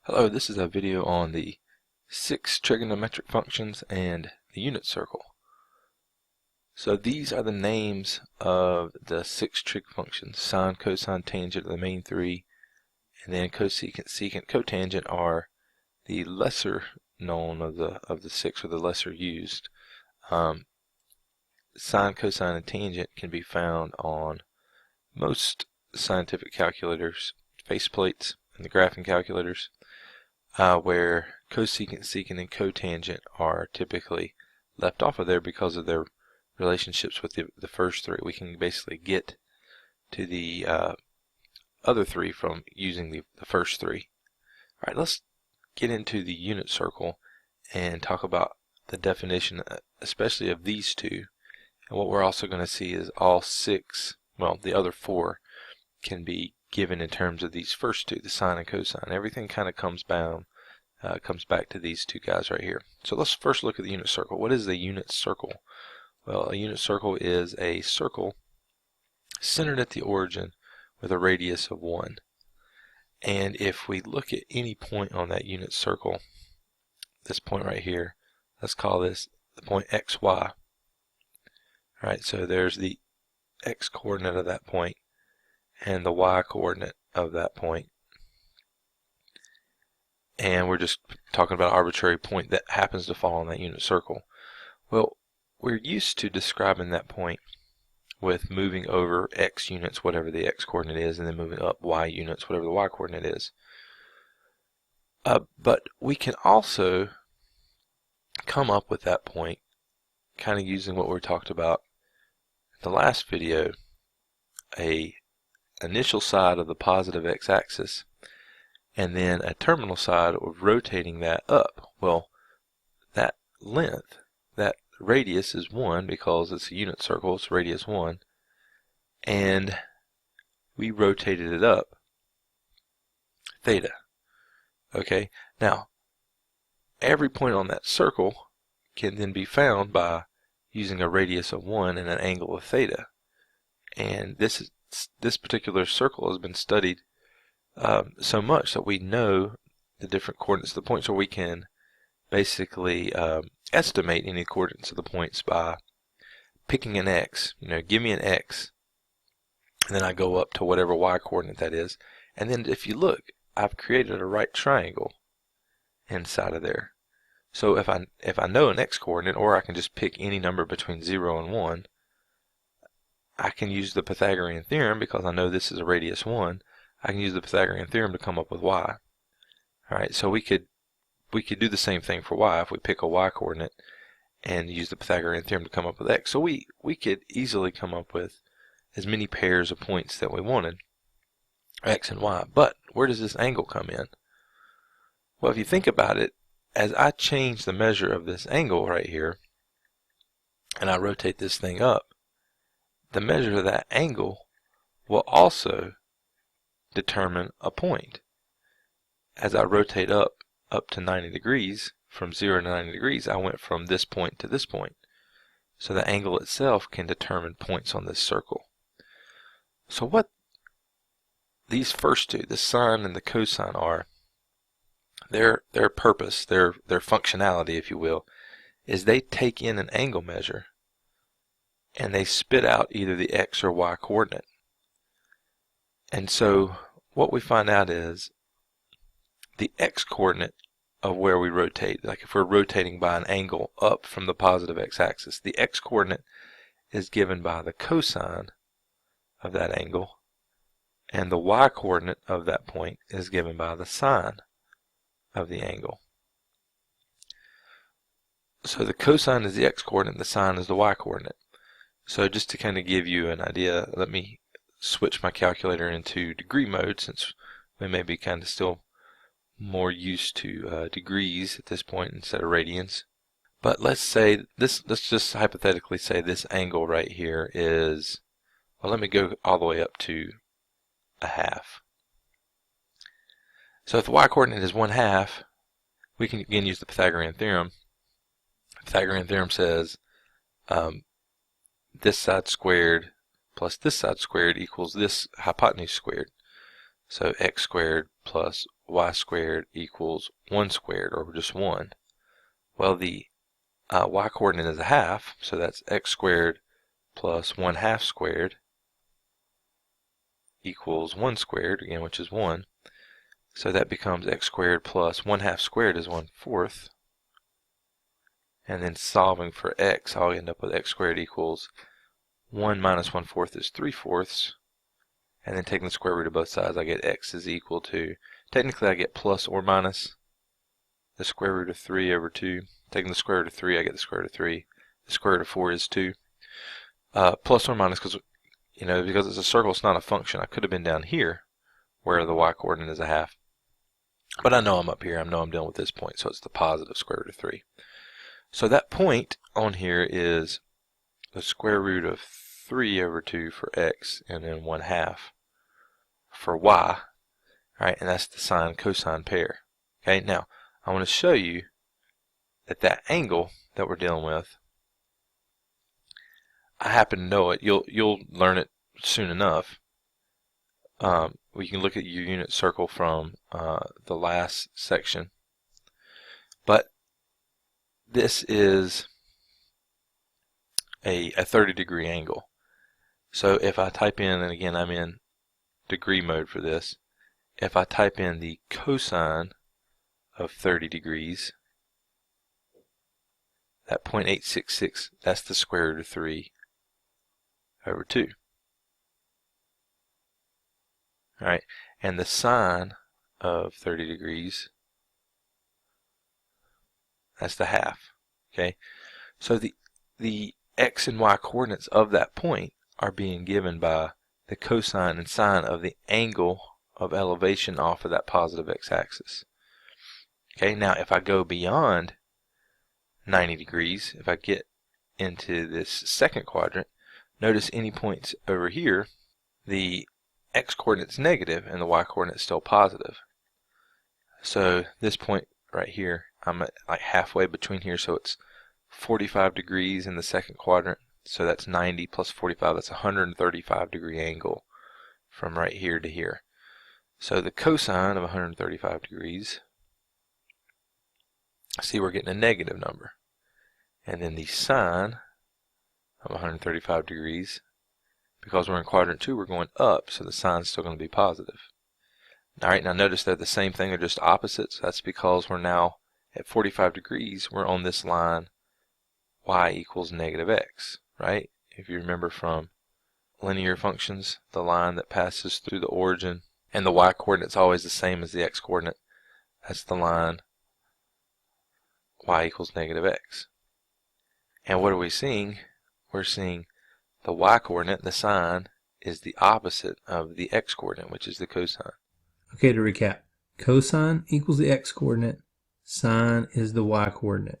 Hello, this is a video on the 6 trigonometric functions and the unit circle. So these are the names of the 6 trig functions. Sine, cosine, tangent are the main 3, and then cosecant, secant, cotangent are the lesser known of the 6, or the lesser used. Sine, cosine, and tangent can be found on most scientific calculators, faceplates, and the graphing calculators. Where cosecant, secant, and cotangent are typically left off of there because of their relationships with the first 3. We can basically get to the other 3 from using the first 3. Alright, let's get into the unit circle and talk about the definition, especially of these 2. And what we're also going to see is all 6, well, the other 4 can be given in terms of these first 2, the sine and cosine. Everything kind of comes back to these 2 guys right here. So let's first look at the unit circle. What is a unit circle? Well, a unit circle is a circle centered at the origin with a radius of 1. And if we look at any point on that unit circle, this point right here, let's call this the point xy. Alright, so there's the x coordinate of that point and the y coordinate of that point. And we're just talking about an arbitrary point that happens to fall on that unit circle. Well, we're used to describing that point with moving over x units, whatever the x coordinate is, and then moving up y units, whatever the y coordinate is. But we can also come up with that point kind of using what we talked about in the last video, a initial side of the positive x-axis and then a terminal side of rotating that up. Well, that length, that radius is 1 because it's a unit circle, it's radius 1, and we rotated it up theta. Okay, now every point on that circle can then be found by using a radius of 1 and an angle of theta. And this particular circle has been studied so much that we know the different coordinates of the points, or we can basically estimate any coordinates of the points by picking an x. Give me an x, and then I go up to whatever y coordinate that is, and then if you look, I've created a right triangle inside of there. So if I know an x coordinate, or I can just pick any number between 0 and 1, I can use the Pythagorean theorem because I know this is a radius 1. I can use the Pythagorean theorem to come up with y. Alright, so we could do the same thing for y if we pick a y coordinate and use the Pythagorean theorem to come up with x. So we could easily come up with as many pairs of points that we wanted, x and y. But where does this angle come in? Well, if you think about it, as I change the measure of this angle right here and I rotate this thing up, the measure of that angle will also determine a point. As I rotate up to 90 degrees, from 0 to 90 degrees, I went from this point to this point. So the angle itself can determine points on this circle. So what these first 2, the sine and the cosine, are, their purpose, their functionality, if you will, is they take in an angle measure and they spit out either the x or y coordinate. And so what we find out is the x coordinate of where we rotate, like if we're rotating by an angle up from the positive x-axis, the x coordinate is given by the cosine of that angle, and the y coordinate of that point is given by the sine of the angle. So the cosine is the x coordinate, the sine is the y coordinate. So just to kind of give you an idea, let me switch my calculator into degree mode, since we may be kind of still more used to degrees at this point instead of radians. But let's just hypothetically say this angle right here is, well, let me go all the way up to a half. So if the y coordinate is 1/2, we can again use the Pythagorean theorem. The Pythagorean theorem says this side squared plus this side squared equals this hypotenuse squared. So x squared plus y squared equals 1 squared, or just 1. Well, the y coordinate is a half, so that's x squared plus 1/2 squared equals 1 squared, again, which is 1. So that becomes x squared plus 1/2 squared is 1/4. And then solving for x, I'll end up with x squared equals 1 minus 1/4 is 3/4. And then taking the square root of both sides, I get x is equal to, technically I get plus or minus the square root of 3 over 2. Taking the square root of 3, I get the square root of 3. The square root of 4 is 2. Plus or minus, because it's a circle, it's not a function. I could have been down here where the y coordinate is a half. But I know I'm up here. I know I'm dealing with this point, so it's the positive square root of 3. So that point on here is the square root of 3 over 2 for x, and then 1/2 for y. Alright, and that's the sine cosine pair. Okay, now I want to show you that that angle that we're dealing with, I happen to know it. You'll learn it soon enough. We can look at your unit circle from the last section. But this is a 30-degree angle. So if I type in, and again I'm in degree mode for this, if I type in the cosine of 30 degrees, that 0.866, that's the square root of 3 over 2. Alright, and the sine of 30 degrees, that's the half. Okay, so the x and y coordinates of that point are being given by the cosine and sine of the angle of elevation off of that positive x-axis. Okay, now if I go beyond 90 degrees, if I get into this second quadrant, notice any points over here, the x-coordinate's negative and the y-coordinate's still positive. So this point right here, I'm at like halfway between here, so it's 45 degrees in the second quadrant. So that's 90 plus 45, that's a 135 degree angle from right here to here. So the cosine of 135 degrees, see, we're getting a negative number. And then the sine of 135 degrees, because we're in quadrant 2, we're going up, so the sine's still going to be positive. Alright, now notice they're the same thing, they're just opposites. That's because we're now at 45 degrees, we're on this line y equals negative x, right? If you remember from linear functions, the line that passes through the origin, and the y coordinate's always the same as the x coordinate, that's the line y equals negative x. And what are we seeing? We're seeing the y coordinate, the sine, is the opposite of the x coordinate, which is the cosine. Okay, to recap, cosine equals the x coordinate, sine is the y coordinate.